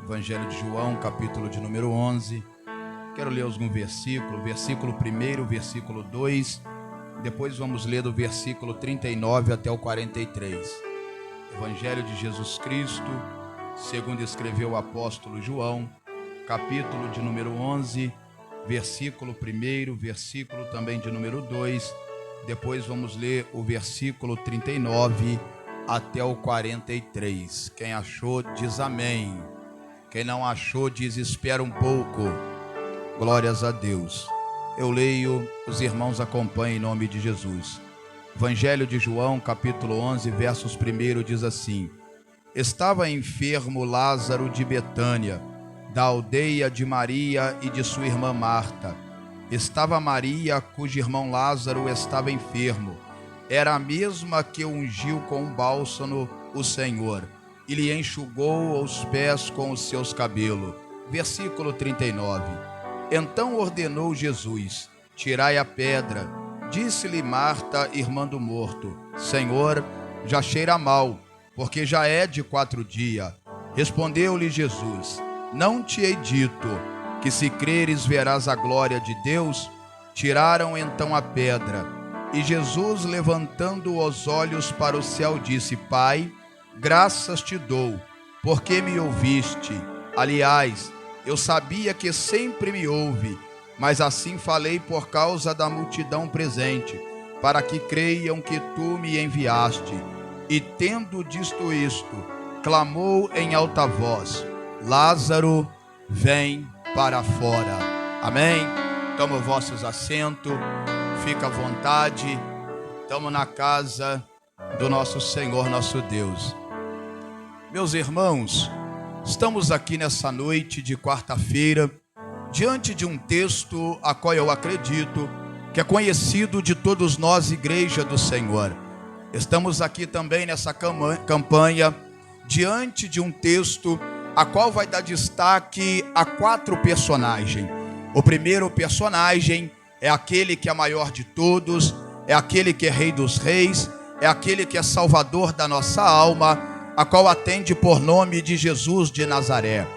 Evangelho de João, capítulo de número 11. Quero ler alguns versículos, versículo 1, versículo 2. Depois vamos ler do versículo 39 até o 43. Evangelho de Jesus Cristo, segundo escreveu o apóstolo João, capítulo de número 11, versículo 1, versículo também de número 2. Depois vamos ler o versículo 39 até o 43. Quem achou, diz amém. Quem não achou, diz espera um pouco. Glórias a Deus. Eu leio, os irmãos acompanhem em nome de Jesus. Evangelho de João, capítulo 11, versos 1, diz assim: Estava enfermo Lázaro de Betânia, da aldeia de Maria e de sua irmã Marta. Estava Maria, cujo irmão Lázaro estava enfermo. Era a mesma que ungiu com um bálsamo o Senhor, e lhe enxugou os pés com os seus cabelos. Versículo 39. Então ordenou Jesus: tirai a pedra. Disse-lhe Marta, irmã do morto: Senhor, já cheira mal, porque já é de 4 dias. Respondeu-lhe Jesus: não te hei dito que se creres verás a glória de Deus? Tiraram então a pedra. E Jesus, levantando os olhos para o céu, disse: Pai, graças te dou, porque me ouviste. Aliás, eu sabia que sempre me ouve, mas assim falei por causa da multidão presente, para que creiam que tu me enviaste. E tendo dito isto, clamou em alta voz: Lázaro, vem para fora. Amém? Toma vossos assentos, fica à vontade. Estamos na casa do nosso Senhor, nosso Deus. Meus irmãos, estamos aqui nessa noite de quarta-feira, diante de um texto a qual eu acredito que é conhecido de todos nós, Igreja do Senhor. Estamos aqui também nessa campanha, diante de um texto a qual vai dar destaque a 4 personagens. O primeiro personagem é aquele que é maior de todos, é aquele que é Rei dos Reis, é aquele que é Salvador da nossa alma, a qual atende por nome de Jesus de Nazaré.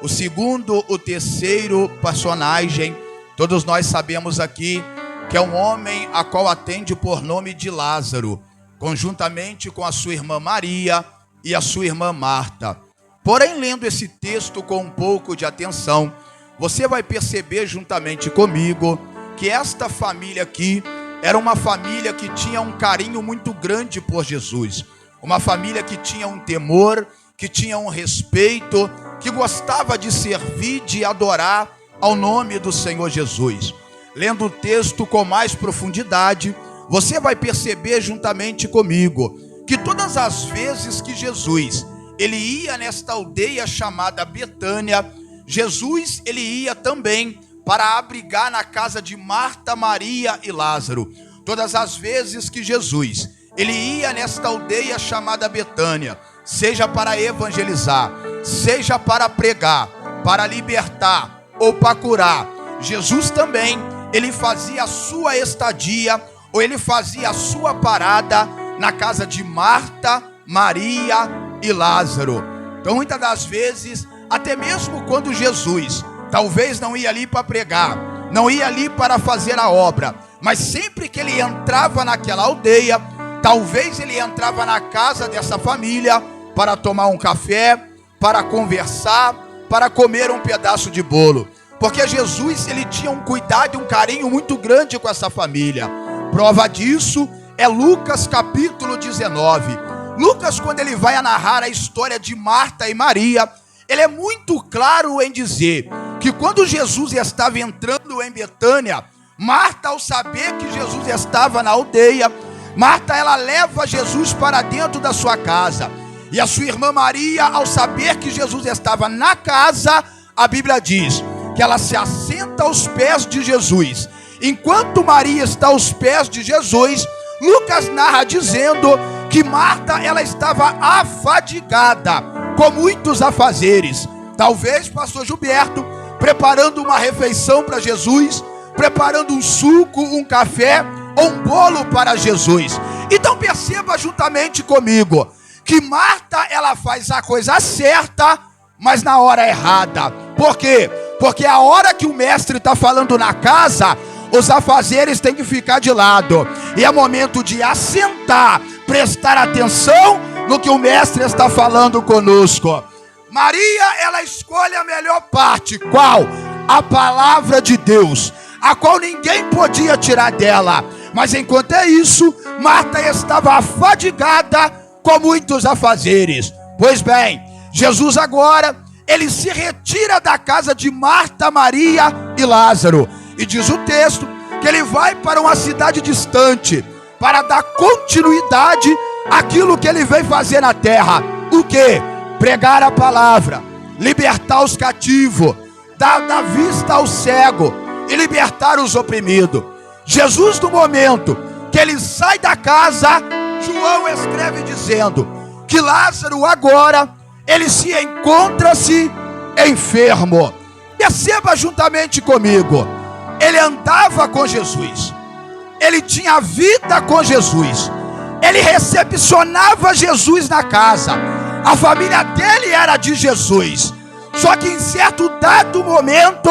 O terceiro personagem, todos nós sabemos aqui que é um homem a qual atende por nome de Lázaro, conjuntamente com a sua irmã Maria e a sua irmã Marta. Porém, lendo esse texto com um pouco de atenção, você vai perceber juntamente comigo que esta família aqui era uma família que tinha um carinho muito grande por Jesus. Uma família que tinha um temor, que tinha um respeito, que gostava de servir, de adorar ao nome do Senhor Jesus. Lendo o texto com mais profundidade, você vai perceber juntamente comigo que todas as vezes que Jesus ele ia nesta aldeia chamada Betânia, Jesus ele ia também para abrigar na casa de Marta, Maria e Lázaro. Todas as vezes que Jesus ele ia nesta aldeia chamada Betânia, seja para evangelizar, seja para pregar, para libertar ou para curar, Jesus também ele fazia a sua estadia ou ele fazia a sua parada na casa de Marta, Maria e Lázaro. Então muitas das vezes, até mesmo quando Jesus talvez não ia ali para pregar, não ia ali para fazer a obra, mas sempre que ele entrava naquela aldeia, talvez ele entrava na casa dessa família para tomar um café, para conversar, para comer um pedaço de bolo, porque Jesus ele tinha um cuidado e um carinho muito grande com essa família. Prova disso é Lucas capítulo 19. Lucas, quando ele vai narrar a história de Marta e Maria, ele é muito claro em dizer que quando Jesus estava entrando em Betânia, Marta, ao saber que Jesus estava na aldeia, Marta ela leva Jesus para dentro da sua casa. E a sua irmã Maria, ao saber que Jesus estava na casa, a Bíblia diz que ela se assenta aos pés de Jesus. Enquanto Maria está aos pés de Jesus, Lucas narra dizendo que Marta ela estava afadigada, com muitos afazeres. Talvez, pastor Gilberto, preparando uma refeição para Jesus, preparando um suco, um café ou um bolo para Jesus. Então perceba juntamente comigo que Marta ela faz a coisa certa mas na hora errada. Por quê? Porque a hora que o mestre está falando na casa, os afazeres têm que ficar de lado. E é momento de assentar, prestar atenção no que o mestre está falando conosco. Maria, ela escolhe a melhor parte. Qual? A palavra de Deus, a qual ninguém podia tirar dela. Mas enquanto é isso, Marta estava afadigada com muitos afazeres. Pois bem, Jesus agora, ele se retira da casa de Marta, Maria e Lázaro. E diz o texto que ele vai para uma cidade distante para dar continuidade àquilo que ele veio fazer na terra. O quê? Pregar a palavra, libertar os cativos, dar vista ao cego e libertar os oprimidos. Jesus, no momento que ele sai da casa, João escreve dizendo que Lázaro agora, ele se encontra-se enfermo. Perceba juntamente comigo, ele andava com Jesus, ele tinha vida com Jesus, ele recepcionava Jesus na casa, a família dele era de Jesus. Só que em certo dado momento,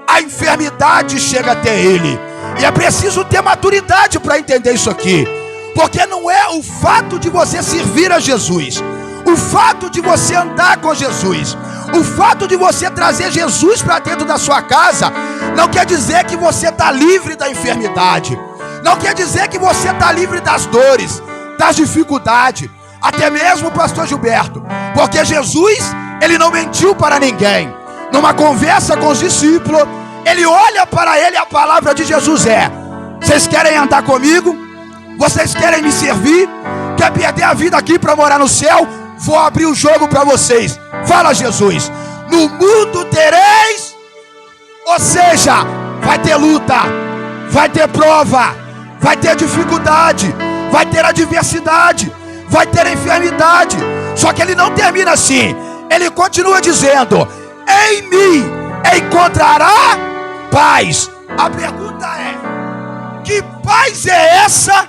a enfermidade chega até ele. E é preciso ter maturidade para entender isso aqui. Porque não é o fato de você servir a Jesus, o fato de você andar com Jesus, o fato de você trazer Jesus para dentro da sua casa, não quer dizer que você está livre da enfermidade. Não quer dizer que você está livre das dores, das dificuldades. Até mesmo o pastor Gilberto. Porque Jesus, ele não mentiu para ninguém. Numa conversa com os discípulos, ele olha para ele e a palavra de Jesus é: vocês querem andar comigo? Vocês querem me servir? Quer perder a vida aqui para morar no céu? Vou abrir o jogo para vocês. Fala, Jesus: no mundo tereis, ou seja, vai ter luta, vai ter prova, vai ter dificuldade, vai ter adversidade, vai ter enfermidade. Só que ele não termina assim. Ele continua dizendo: em mim encontrará paz. A pergunta é: que paz é essa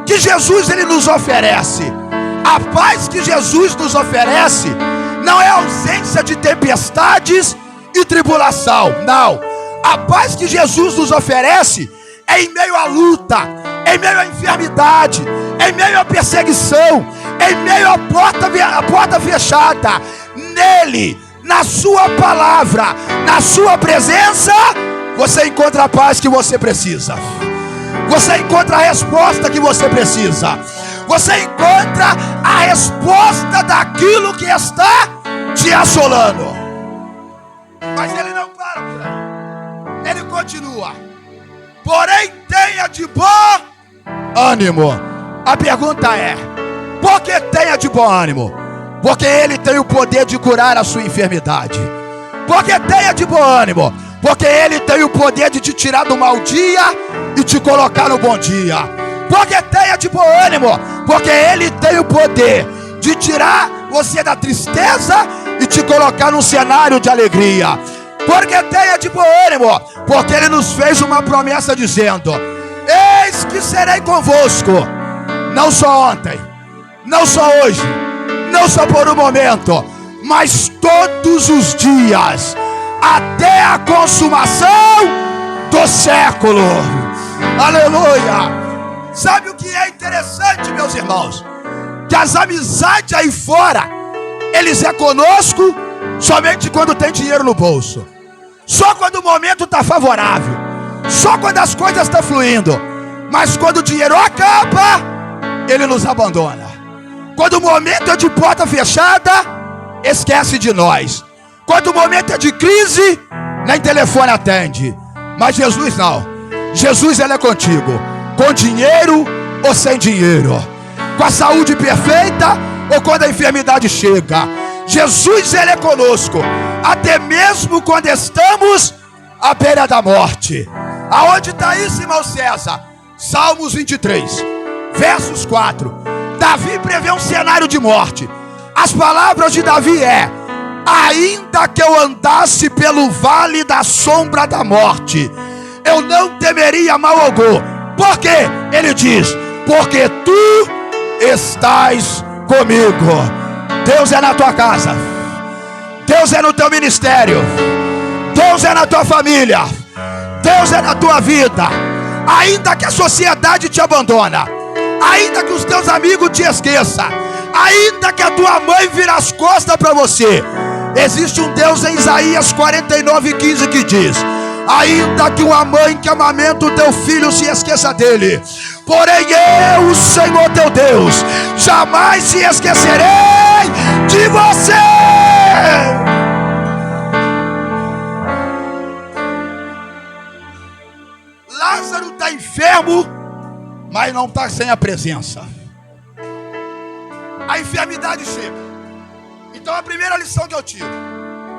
que Jesus ele nos oferece? A paz que Jesus nos oferece não é ausência de tempestades e tribulação. Não. A paz que Jesus nos oferece é em meio à luta, em meio à enfermidade, em meio à perseguição, em meio à porta fechada. Nele, na sua palavra, na sua presença, você encontra a paz que você precisa. Você encontra a resposta que você precisa. Você encontra a resposta daquilo que está te assolando. Mas ele não para por aí. Ele continua: porém tenha de bom ânimo. A pergunta é: por que tenha de bom ânimo? Porque ele tem o poder de curar a sua enfermidade. Porque tenha de bom ânimo, porque ele tem o poder de te tirar do mau dia e te colocar no bom dia. Porque tenha de bom ânimo, porque ele tem o poder de tirar você da tristeza e te colocar num cenário de alegria. Porque tenha de bom ânimo, porque ele nos fez uma promessa dizendo: eis que serei convosco, não só ontem, não só hoje, não só por um momento, mas todos os dias, até a consumação do século. Aleluia! Sabe o que é interessante, meus irmãos? Que as amizades aí fora, eles é conosco somente quando tem dinheiro no bolso, só quando o momento está favorável, só quando as coisas estão fluindo. Mas quando o dinheiro acaba, ele nos abandona. Quando o momento é de porta fechada, esquece de nós. Quando o momento é de crise, nem telefone atende. Mas Jesus não. Jesus, ele é contigo, com dinheiro ou sem dinheiro, com a saúde perfeita ou quando a enfermidade chega. Jesus, ele é conosco, até mesmo quando estamos à beira da morte. Aonde está isso, irmão César? Salmos 23, versos 4. Davi prevê um cenário de morte. As palavras de Davi é: ainda que eu andasse pelo vale da sombra da morte, eu não temeria mal algum. Por quê? Ele diz: porque tu estás comigo. Deus é na tua casa, Deus é no teu ministério. Deus é na tua família. Deus é na tua vida. Ainda que a sociedade te abandona, ainda que os teus amigos te esqueçam, ainda que a tua mãe vire as costas para você, existe um Deus em Isaías 49:15 que diz: ainda que uma mãe que amamenta o teu filho se esqueça dele, porém eu, o Senhor teu Deus, jamais se esquecerei de você. Lázaro está enfermo, mas não está sem a presença. A enfermidade chega. Então a primeira lição que eu tiro,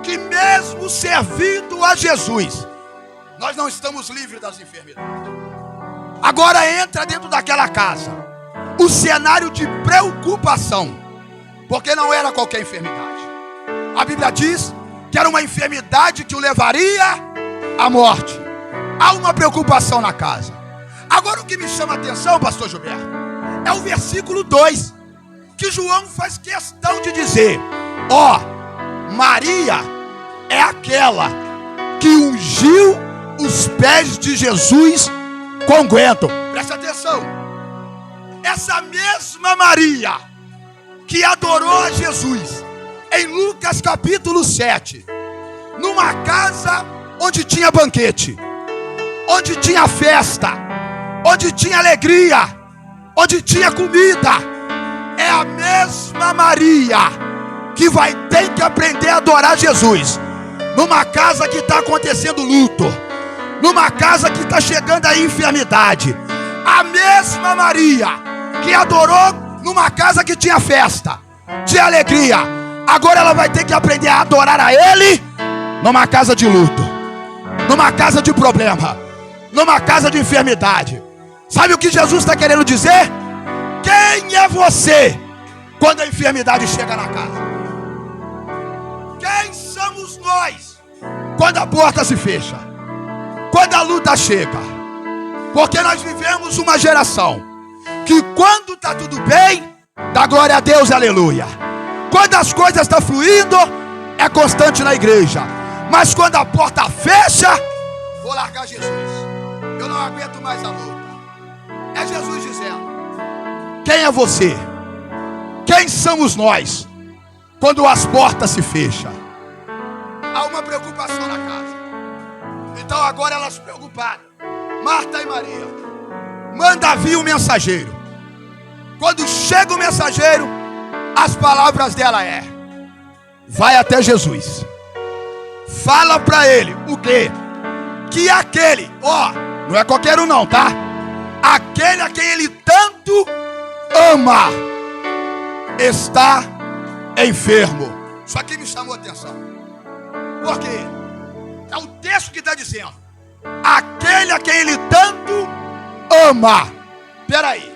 que mesmo servindo a Jesus, nós não estamos livres das enfermidades. Agora entra dentro daquela casa o cenário de preocupação, porque não era qualquer enfermidade. A Bíblia diz que era uma enfermidade que o levaria à morte. Há uma preocupação na casa. Agora o que me chama a atenção, pastor Gilberto, é o versículo 2, que João faz questão de dizer: ó, Maria é aquela que ungiu os pés de Jesus com unguento. Presta atenção. Essa mesma Maria que adorou a Jesus em Lucas capítulo 7, numa casa onde tinha banquete, onde tinha festa, onde tinha alegria, onde tinha comida, é a mesma Maria que vai ter que aprender a adorar Jesus numa casa que está acontecendo luto, numa casa que está chegando a enfermidade. A mesma Maria que adorou numa casa que tinha festa, tinha alegria, agora ela vai ter que aprender a adorar a Ele numa casa de luto, numa casa de problema, numa casa de enfermidade. Sabe o que Jesus está querendo dizer? Quem é você quando a enfermidade chega na casa? Quem somos nós quando a porta se fecha, quando a luta chega? Porque nós vivemos uma geração que quando está tudo bem, dá glória a Deus, aleluia. Quando as coisas estão fluindo, é constante na igreja. Mas quando a porta fecha, vou largar Jesus, eu não aguento mais a luta. É Jesus dizendo: quem é você? Quem somos nós quando as portas se fecham? Há uma preocupação na casa. Então agora elas preocupadas, Marta e Maria, manda vir o mensageiro. Quando chega o mensageiro, as palavras dela é: vai até Jesus, fala para ele o quê? Que aquele, ó, não é qualquer um não, tá? Aquele a quem ele tanto ama está enfermo. Isso aqui me chamou a atenção. Por quê? É o texto que está dizendo: aquele a quem ele tanto ama. Peraí,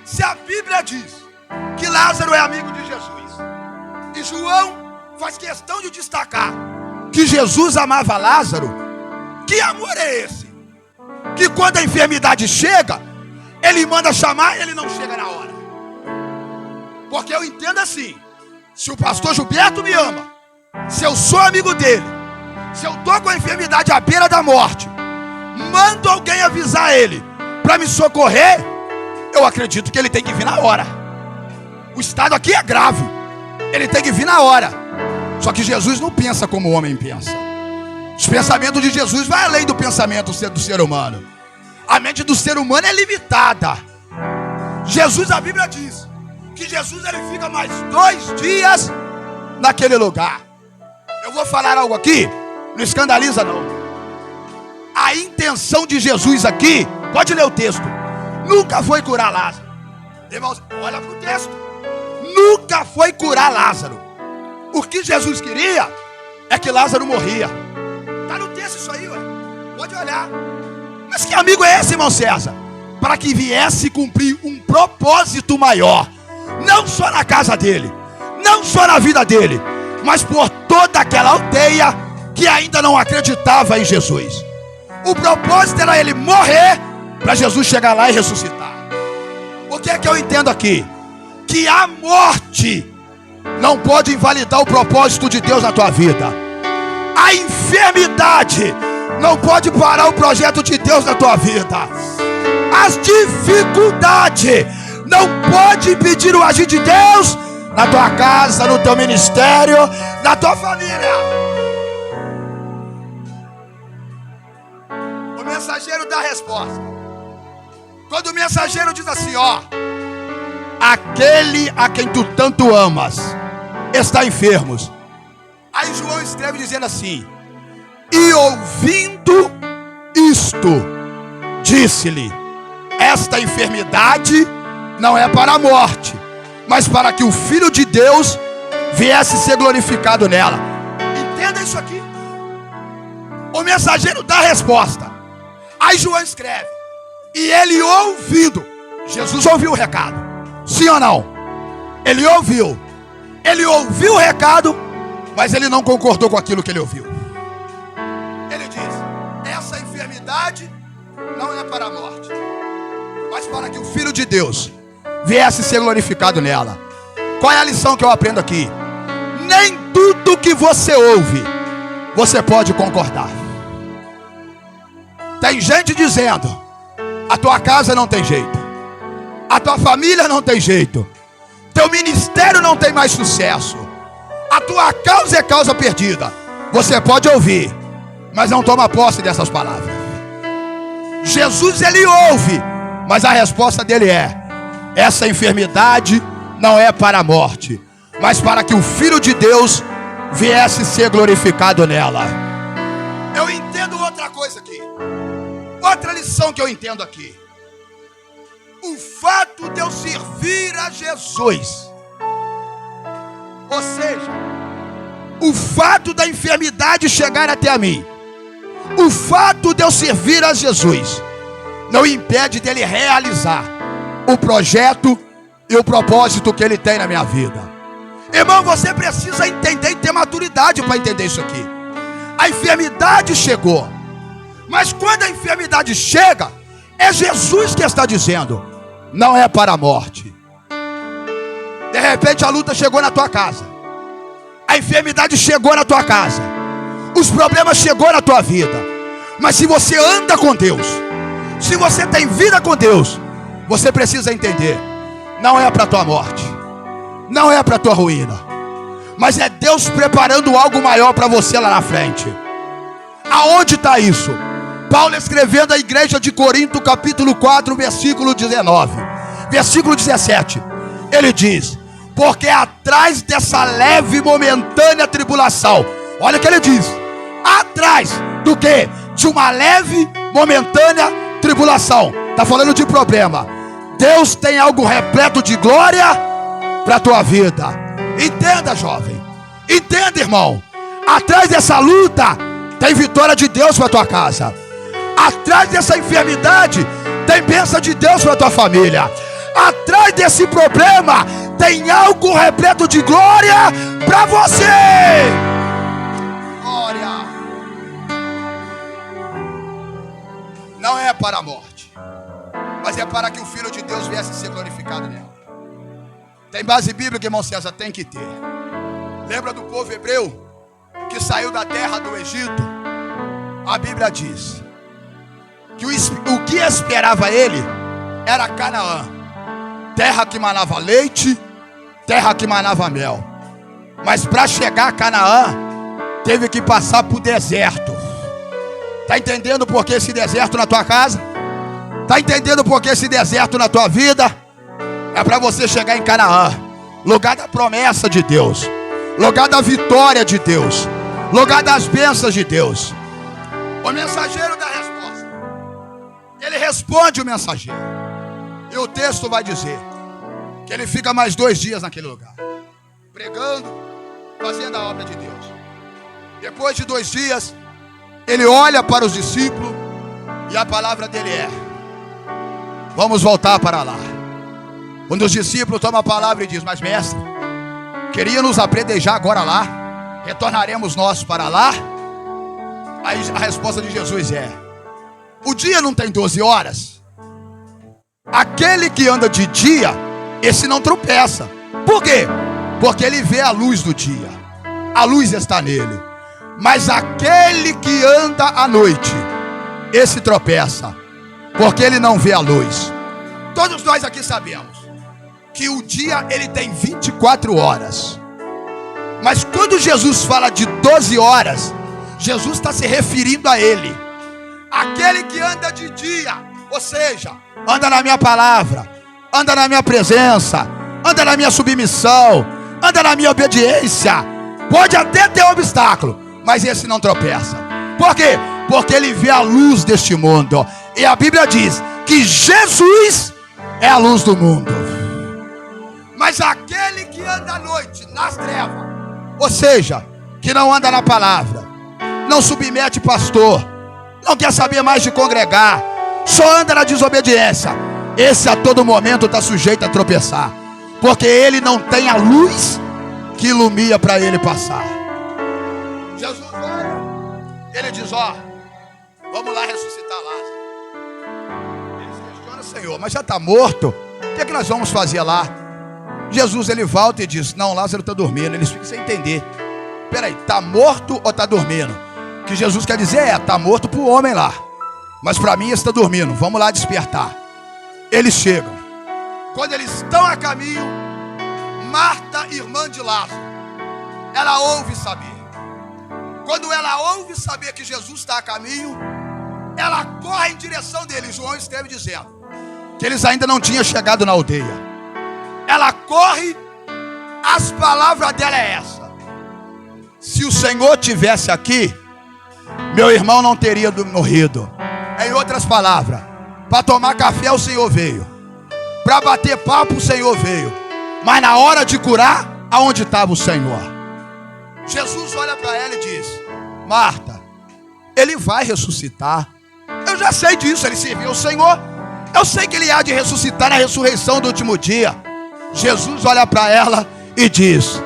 se a Bíblia diz que Lázaro é amigo de Jesus, e João faz questão de destacar que Jesus amava Lázaro, que amor é esse? Que quando a enfermidade chega, ele manda chamar e ele não chega na hora. Porque eu entendo assim: se o pastor Gilberto me ama, se eu sou amigo dele, se eu estou com a enfermidade à beira da morte, mando alguém avisar ele para me socorrer, eu acredito que ele tem que vir na hora. O estado aqui é grave, ele tem que vir na hora. Só que Jesus não pensa como o homem pensa. Os pensamentos de Jesus vai além do pensamento do ser humano. A mente do ser humano é limitada. Jesus, a Bíblia diz que Jesus ele fica mais 2 dias naquele lugar. Eu vou falar algo aqui, não escandaliza não. A intenção de Jesus aqui, pode ler o texto, nunca foi curar Lázaro. Irmãos, olha para o texto. Nunca foi curar Lázaro. O que Jesus queria é que Lázaro morria. Está no texto isso aí, ué. Pode olhar. Mas que amigo é esse, irmão César? Para que viesse cumprir um propósito maior, não só na casa dele, não só na vida dele, mas por toda aquela aldeia que ainda não acreditava em Jesus. O propósito era ele morrer para Jesus chegar lá e ressuscitar. O que é que eu entendo aqui? Que a morte não pode invalidar o propósito de Deus na tua vida. A enfermidade não pode parar o projeto de Deus na tua vida. As dificuldades não pode impedir o agir de Deus na tua casa, no teu ministério, na tua família. O mensageiro dá a resposta. Quando o mensageiro diz assim, ó: aquele a quem tu tanto amas está enfermo. Aí João escreve dizendo assim: e ouvindo isto, disse-lhe: esta enfermidade não é para a morte, mas para que o Filho de Deus viesse ser glorificado nela. Entenda isso aqui. O mensageiro dá a resposta. Aí João escreve: e ele ouvindo. Jesus ouviu o recado, sim ou não? Ele ouviu o recado, mas ele não concordou com aquilo que ele ouviu. Ele diz: essa enfermidade não é para a morte, mas para que o Filho de Deus viesse ser glorificado nela. Qual é a lição que eu aprendo aqui? Nem tudo que você ouve você pode concordar. Tem gente dizendo: a tua casa não tem jeito, a tua família não tem jeito, teu ministério não tem mais sucesso, a tua causa é causa perdida. Você pode ouvir, mas não toma posse dessas palavras. Jesus, ele ouve, mas a resposta dele é: essa enfermidade não é para a morte, mas para que o Filho de Deus viesse ser glorificado nela. Eu entendo outra coisa aqui. Outra lição que eu entendo aqui: o fato de eu servir a Jesus, ou seja, o fato da enfermidade chegar até a mim, o fato de eu servir a Jesus, não impede dele realizar o projeto e o propósito que ele tem na minha vida. Irmão, você precisa entender e ter maturidade para entender isso aqui. A enfermidade chegou, mas quando a enfermidade chega, é Jesus que está dizendo: não é para a morte. De repente a luta chegou na tua casa, a enfermidade chegou na tua casa, os problemas chegou na tua vida. Mas se você anda com Deus, se você tem vida com Deus, você precisa entender: não é para a tua morte, não é para a tua ruína, mas é Deus preparando algo maior para você lá na frente. Aonde está isso? Paulo escrevendo à igreja de Corinto, capítulo 4, versículo 19, versículo 17, ele diz: porque atrás dessa leve e momentânea tribulação, olha o que ele diz: atrás do que? De uma leve, momentânea tribulação. Está falando de problema. Deus tem algo repleto de glória para a tua vida. Entenda, jovem. Entenda, irmão. Atrás dessa luta tem vitória de Deus para a tua casa. Atrás dessa enfermidade tem bênção de Deus para a tua família. Atrás desse problema tem algo repleto de glória para você. Glória. Não é para a morte, mas é para que o Filho de Deus viesse ser glorificado nela. Tem base bíblica, irmão César? Tem que ter. Lembra do povo hebreu que saiu da terra do Egito? A Bíblia diz que o que esperava ele era Canaã, terra que manava leite, terra que manava mel. Mas para chegar a Canaã, teve que passar por deserto. Está entendendo por que esse deserto na tua casa? Está entendendo por que esse deserto na tua vida? É para você chegar em Canaã, lugar da promessa de Deus, lugar da vitória de Deus, lugar das bênçãos de Deus. O mensageiro dá a resposta. Ele responde o mensageiro. E o texto vai dizer que ele fica mais 2 dias naquele lugar, pregando, fazendo a obra de Deus. Depois de 2 dias, ele olha para os discípulos e a palavra dele é: vamos voltar para lá. Quando os discípulos tomam a palavra e dizem: mas mestre, queria nos apredejar agora lá, retornaremos nós para lá? Aí a resposta de Jesus é: o dia não tem 12 horas? Aquele que anda de dia, esse não tropeça. Por quê? porque ele vê a luz do dia. A luz está nele. Mas aquele que anda à noite, esse tropeça, porque ele não vê a luz. Todos nós aqui sabemos que o dia ele tem 24 horas. Mas quando Jesus fala de 12 horas, Jesus está se referindo a ele. Aquele que anda de dia, ou seja, anda na minha palavra, anda na minha presença, anda na minha submissão, anda na minha obediência. Pode até ter obstáculo, mas esse não tropeça. Por quê? Porque ele vê a luz deste mundo. E a Bíblia diz que Jesus é a luz do mundo. Mas aquele que anda à noite, nas trevas, ou seja, que não anda na palavra, não submete pastor, não quer saber mais de congregar, só anda na desobediência, esse a todo momento está sujeito a tropeçar, porque ele não tem a luz que ilumina para ele passar. Jesus olha, ele diz: ó, vamos lá ressuscitar Lázaro. Eles questionam: Senhor, mas já está morto, o que é que nós vamos fazer lá? Jesus ele volta e diz: não, Lázaro está dormindo. Eles ficam sem entender. Peraí, está morto ou está dormindo? O que Jesus quer dizer é: está morto para o homem lá, mas para mim está dormindo, vamos lá despertar. Eles chegam. Quando eles estão a caminho, Marta, irmã de Lázaro, ela ouve saber. Quando ela ouve saber que Jesus está a caminho, ela corre em direção deles. João escreve dizendo que eles ainda não tinham chegado na aldeia. Ela corre, as palavras dela é essa: se o Senhor tivesse aqui, meu irmão não teria morrido. Em outras palavras, para tomar café o Senhor veio, para bater papo o Senhor veio, mas na hora de curar, aonde estava o Senhor? Jesus olha para ela e diz: Marta, ele vai ressuscitar. Eu já sei disso, ele serviu o Senhor. Eu sei que ele há de ressuscitar na ressurreição do último dia. Jesus olha para ela e diz: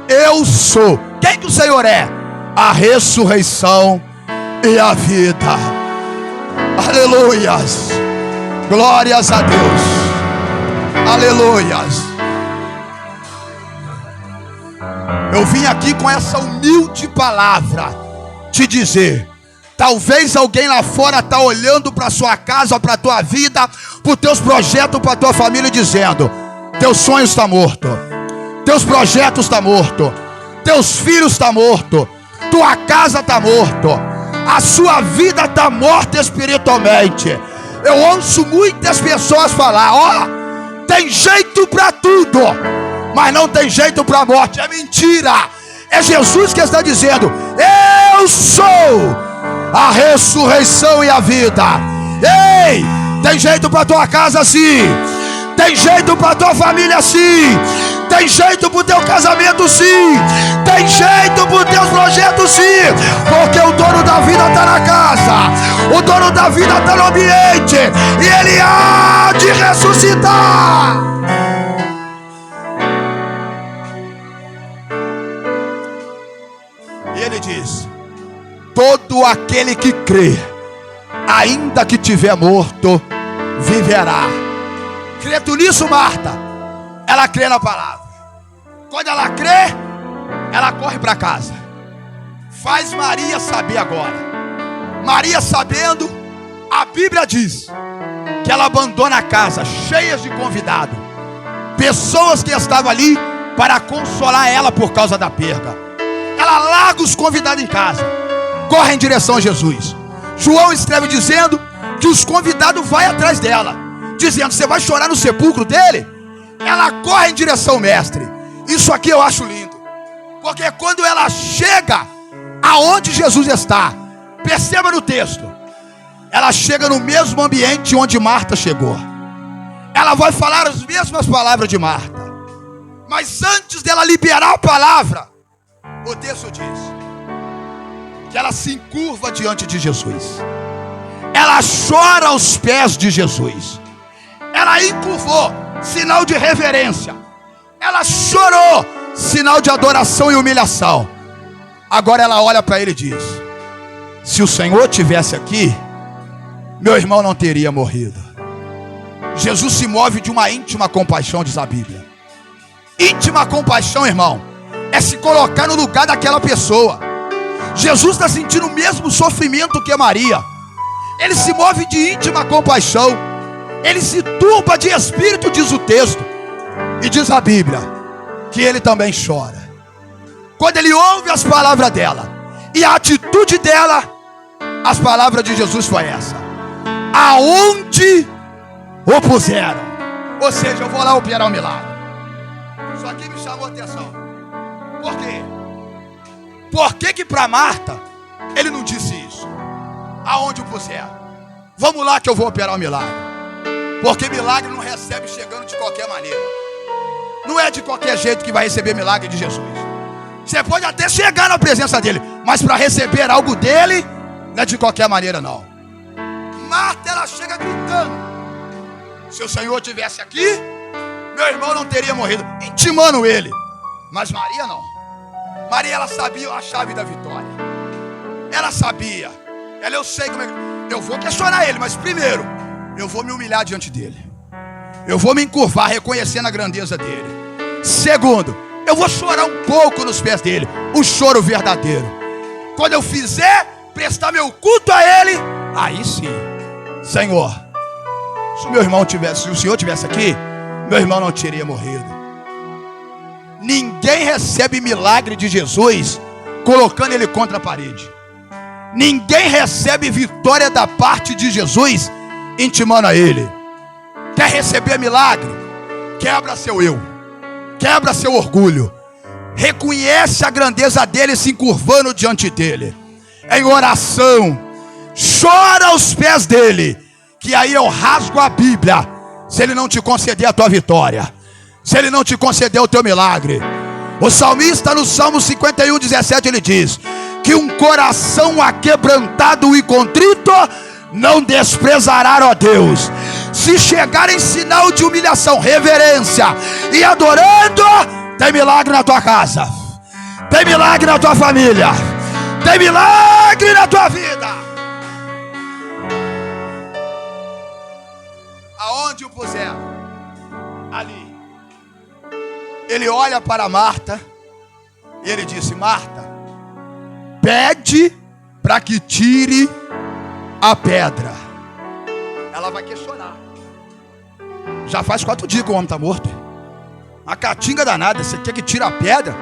eu sou. Quem que o Senhor é? A ressurreição e a vida. Aleluias. Glórias a Deus. Aleluias. Eu vim aqui com essa humilde palavra te dizer: talvez alguém lá fora está olhando para a sua casa, para a tua vida, para os teus projetos, para a tua família, dizendo: teus sonhos estão mortos, teus projetos estão mortos, teus filhos estão mortos, tua casa está morto, a sua vida está morta espiritualmente. Eu ouço muitas pessoas falar: ó, tem jeito para tudo, mas não tem jeito para a morte. É mentira. É Jesus que está dizendo: eu sou a ressurreição e a vida. Ei, tem jeito para tua casa sim, tem jeito para tua família sim, tem jeito para o teu casamento sim, tem jeito para os teus projetos sim, porque o dono da vida está na casa, o dono da vida está no ambiente, e ele há de ressuscitar. E ele diz: todo aquele que crê, ainda que tiver morto, viverá. Crê tu nisso, Marta? Ela crê na palavra. Quando ela crê, ela corre para casa. Faz Maria saber agora. Maria sabendo, a Bíblia diz que ela abandona a casa cheia de convidados, pessoas que estavam ali para consolar ela por causa da perda. Ela larga os convidados em casa, corre em direção a Jesus. João escreve dizendo que os convidados vão atrás dela, dizendo: você vai chorar no sepulcro dele? Ela corre em direção ao mestre. Isso aqui eu acho lindo, porque quando ela chega aonde Jesus está, perceba no texto, ela chega no mesmo ambiente onde Marta chegou. Ela vai falar as mesmas palavras de Marta, mas antes dela liberar a palavra, o texto diz que ela se encurva diante de Jesus. Ela chora aos pés de Jesus. Ela encurvou, sinal de reverência. Ela chorou, sinal de adoração e humilhação. Agora ela olha para ele e diz: se o Senhor tivesse aqui, meu irmão não teria morrido. Jesus se move de uma íntima compaixão, diz a Bíblia. Íntima compaixão, irmão, é se colocar no lugar daquela pessoa. Jesus está sentindo o mesmo sofrimento que Maria. Ele se move de íntima compaixão. Ele se turba de espírito, diz o texto. E diz a Bíblia que ele também chora quando ele ouve as palavras dela. E a atitude dela, as palavras de Jesus foi essa: aonde o puseram? Ou seja, eu vou lá operar um milagre. Isso aqui me chamou a atenção. Por quê? Por que para Marta ele não disse isso? Aonde o puseram? Vamos lá que eu vou operar um milagre. Porque milagre não recebe chegando de qualquer maneira. Não é de qualquer jeito que vai receber milagre de Jesus. Você pode até chegar na presença dele, mas para receber algo dele, não é de qualquer maneira não. Marta, ela chega gritando: se o Senhor estivesse aqui, meu irmão não teria morrido, intimando ele. Mas Maria não. Maria, ela sabia a chave da vitória. Ela sabia. Eu sei como é que... Eu vou questionar ele, mas primeiro eu vou me humilhar diante dele. Eu vou me encurvar, reconhecendo a grandeza dele. Segundo, eu vou chorar um pouco nos pés dele, o choro verdadeiro. Quando eu fizer prestar meu culto a ele, aí sim, Senhor, se o meu irmão tivesse, se o Senhor tivesse aqui, meu irmão não teria morrido. Ninguém recebe milagre de Jesus colocando ele contra a parede. Ninguém recebe vitória da parte de Jesus intimando a ele. Quer receber milagre? Quebra seu eu, quebra seu orgulho, reconhece a grandeza dele, se encurvando diante dele, em oração, chora aos pés dele, que aí eu rasgo a Bíblia, se ele não te conceder a tua vitória, se ele não te conceder o teu milagre. O salmista no Salmo 51, 17, ele diz que um coração aquebrantado e contrito não desprezará, ó Deus. Se chegar em sinal de humilhação, reverência e adorando, tem milagre na tua casa, tem milagre na tua família, tem milagre na tua vida. Aonde o puseram? Ali. Ele olha para Marta e ele disse: Marta, pede para que tire a pedra. Ela vai questionar. Já faz 4 dias que o homem está morto. A catinga danada, você quer que tire a pedra?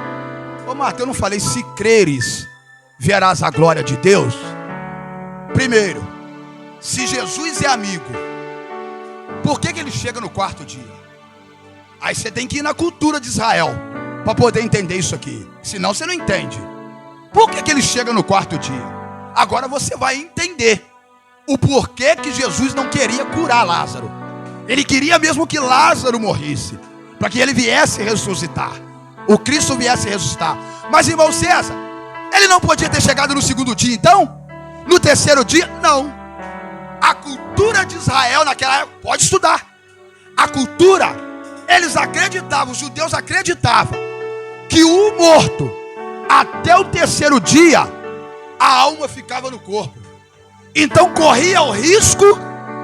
Ô Marta, eu não falei se creres, verás a glória de Deus? Primeiro, se Jesus é amigo, por que ele chega no 4º dia? Aí você tem que ir na cultura de Israel para poder entender isso aqui. Senão você não entende. Por que ele chega no 4º dia? Agora você vai entender o porquê que Jesus não queria curar Lázaro. Ele queria mesmo que Lázaro morresse, para que ele viesse ressuscitar, o Cristo viesse ressuscitar. Mas irmão César, ele não podia ter chegado no 2º dia então? No 3º dia? Não. A cultura de Israel naquela época, pode estudar. A cultura, eles acreditavam, os judeus acreditavam que o morto, até o 3º dia, a alma ficava no corpo. Então corria o risco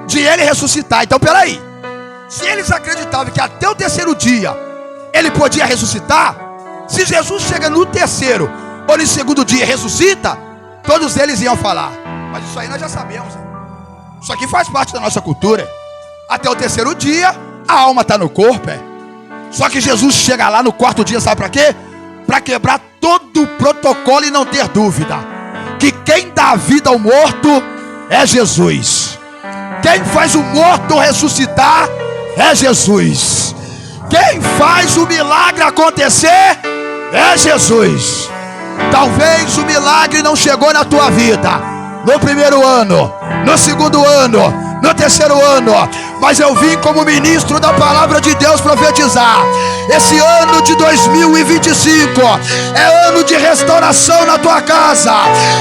de ele ressuscitar. Então peraí, se eles acreditavam que até o 3º dia ele podia ressuscitar, se Jesus chega no 3º ou no 2º dia e ressuscita, todos eles iam falar: mas isso aí nós já sabemos, isso aqui faz parte da nossa cultura. Até o 3º dia a alma está no corpo. Só que Jesus chega lá no 4º dia, sabe para quê? Para quebrar todo o protocolo e não ter dúvida que quem dá vida ao morto é Jesus. Quem faz o morto ressuscitar é Jesus. Quem faz o milagre acontecer é Jesus. Talvez o milagre não chegou na tua vida no 1º ano, no 2º ano, no 3º ano, mas eu vim como ministro da palavra de Deus profetizar. Esse ano de 2025 é ano de restauração na tua casa,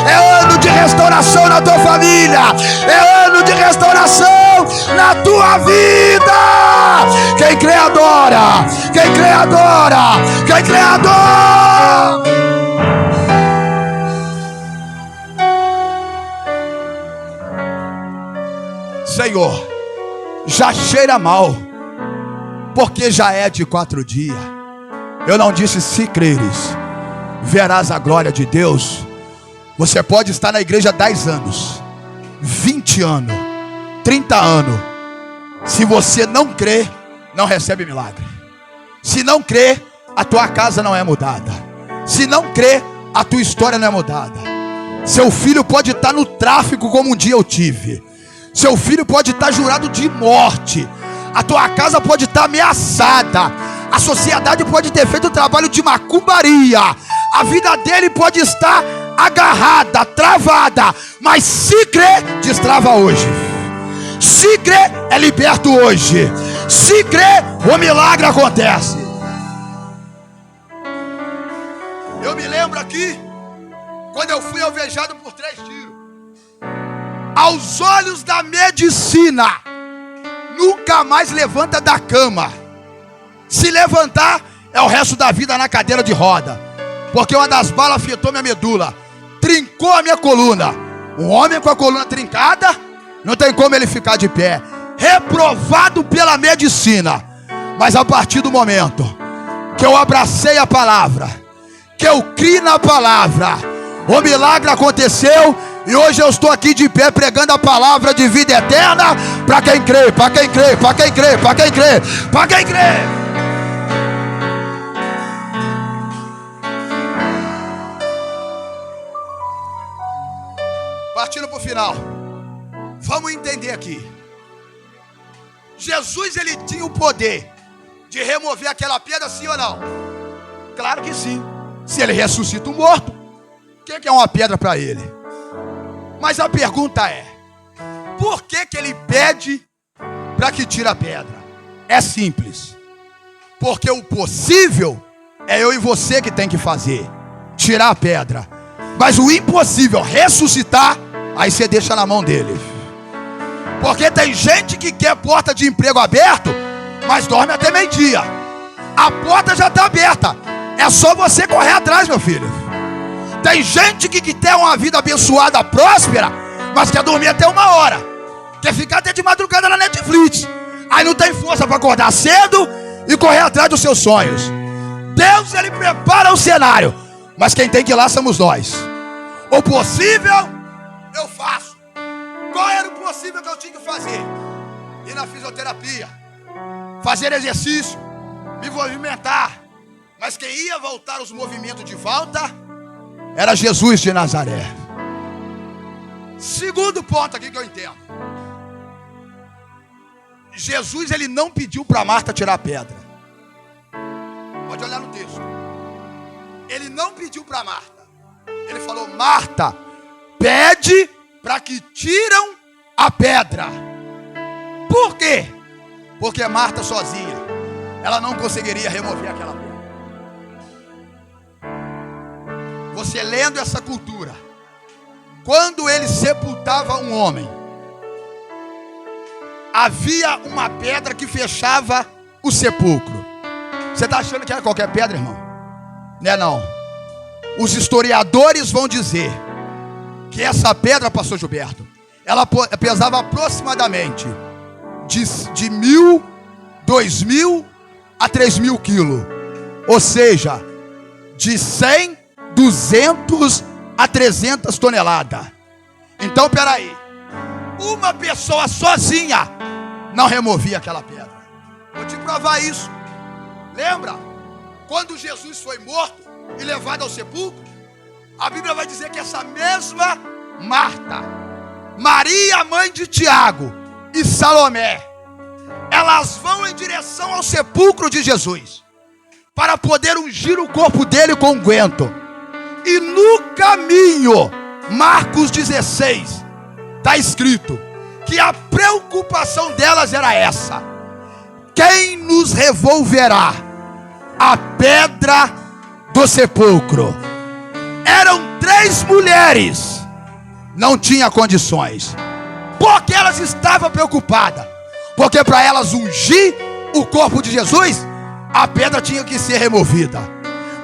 é ano de restauração na tua família, é ano de restauração na tua vida. Quem crê adora, quem crê adora, quem crê adora. Senhor, já cheira mal, porque já é de 4 dias. Eu não disse se creres, verás a glória de Deus. Você pode estar na igreja 10 anos, 20 anos, 30 anos. Se você não crê, não recebe milagre. Se não crê, a tua casa não é mudada. Se não crê, a tua história não é mudada. Seu filho pode estar no tráfico como um dia eu tive. Seu filho pode estar jurado de morte. A tua casa pode estar ameaçada. A sociedade pode ter feito o trabalho de macumbaria. A vida dele pode estar agarrada, travada. Mas se crê, destrava hoje. Se crê, é liberto hoje. Se crê, o milagre acontece. Eu me lembro aqui, quando eu fui alvejado por 3 tiros. Aos olhos da medicina, nunca mais levanta da cama. Se levantar, é o resto da vida na cadeira de roda. Porque uma das balas afetou minha medula, trincou a minha coluna. Um homem com a coluna trincada, não tem como ele ficar de pé. Reprovado pela medicina. Mas a partir do momento que eu abracei a palavra, que eu criei na palavra, o milagre aconteceu. E hoje eu estou aqui de pé pregando a palavra de vida eterna para quem crê, para quem crê, para quem crê, para quem crê, para quem crê. Partindo para o final, vamos entender aqui. Jesus, ele tinha o poder de remover aquela pedra, sim ou não? Claro que sim. Se ele ressuscita o morto, o que é uma pedra para ele? Mas a pergunta é: por que ele pede para que tire a pedra? É simples. Porque o possível é eu e você que tem que fazer, tirar a pedra. Mas o impossível, ressuscitar, aí você deixa na mão dele. Porque tem gente que quer porta de emprego aberto, mas dorme até meio-dia. A porta já está aberta, é só você correr atrás, meu filho. Tem gente que quer uma vida abençoada, próspera, mas quer dormir até 1h. Quer ficar até de madrugada na Netflix. Aí não tem força para acordar cedo e correr atrás dos seus sonhos. Deus, ele prepara o cenário, mas quem tem que ir lá somos nós. O possível, eu faço. Qual era o possível que eu tinha que fazer? Ir na fisioterapia, fazer exercício, me movimentar. Mas quem ia voltar os movimentos de volta era Jesus de Nazaré. Segundo ponto aqui que eu entendo. Jesus, ele não pediu para Marta tirar a pedra. Pode olhar no texto. Ele não pediu para Marta. Ele falou: Marta, pede para que tiram a pedra. Por quê? Porque Marta sozinha, ela não conseguiria remover aquela pedra. Você lendo essa cultura, quando ele sepultava um homem, havia uma pedra que fechava o sepulcro. Você está achando que era qualquer pedra, irmão? Não é não. Os historiadores vão dizer que essa pedra, pastor Gilberto, ela pesava aproximadamente de 1.000, 2.000 a 3.000 quilos. Ou seja, de 100, 200 a 300 toneladas. Então, peraí. Uma pessoa sozinha não removia aquela pedra. Vou te provar isso. Lembra? Quando Jesus foi morto e levado ao sepulcro, a Bíblia vai dizer que essa mesma Marta, Maria, mãe de Tiago, e Salomé, elas vão em direção ao sepulcro de Jesus para poder ungir o corpo dele com unguento. E no caminho, Marcos 16, está escrito que a preocupação delas era essa: quem nos revolverá a pedra do sepulcro? Eram 3 mulheres, não tinha condições. Por que elas estavam preocupadas? Porque para elas ungir o corpo de Jesus, a pedra tinha que ser removida.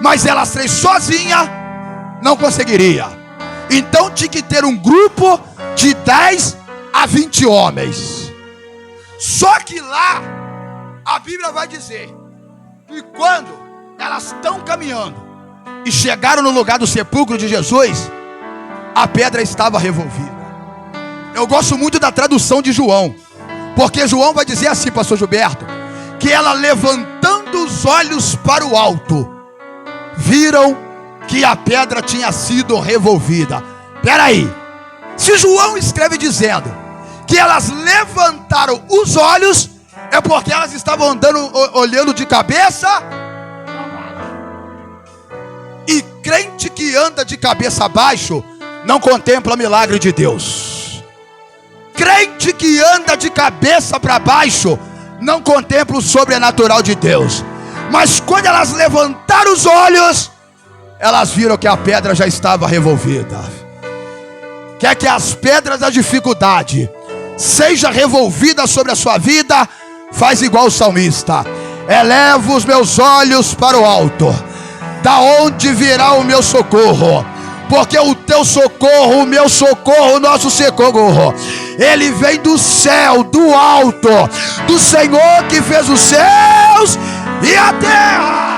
Mas elas 3 sozinhas não conseguiria. Então tinha que ter um grupo de 10 a 20 homens. Só que lá a Bíblia vai dizer que quando elas estão caminhando e chegaram no lugar do sepulcro de Jesus, a pedra estava revolvida. Eu gosto muito da tradução de João, porque João vai dizer assim, pastor Gilberto, que ela, levantando os olhos para o alto, viram que a pedra tinha sido revolvida. Peraí, se João escreve dizendo que elas levantaram os olhos, é porque elas estavam andando, olhando de cabeça. E crente que anda de cabeça abaixo não contempla milagre de Deus. Crente que anda de cabeça para baixo não contempla o sobrenatural de Deus. Mas quando elas levantaram os olhos, elas viram que a pedra já estava revolvida. Quer que as pedras da dificuldade seja revolvida sobre a sua vida? Faz igual o salmista: elevo os meus olhos para o alto, da onde virá o meu socorro? Porque o teu socorro, o meu socorro, o nosso socorro, ele vem do céu, do alto, do Senhor que fez os céus e a terra.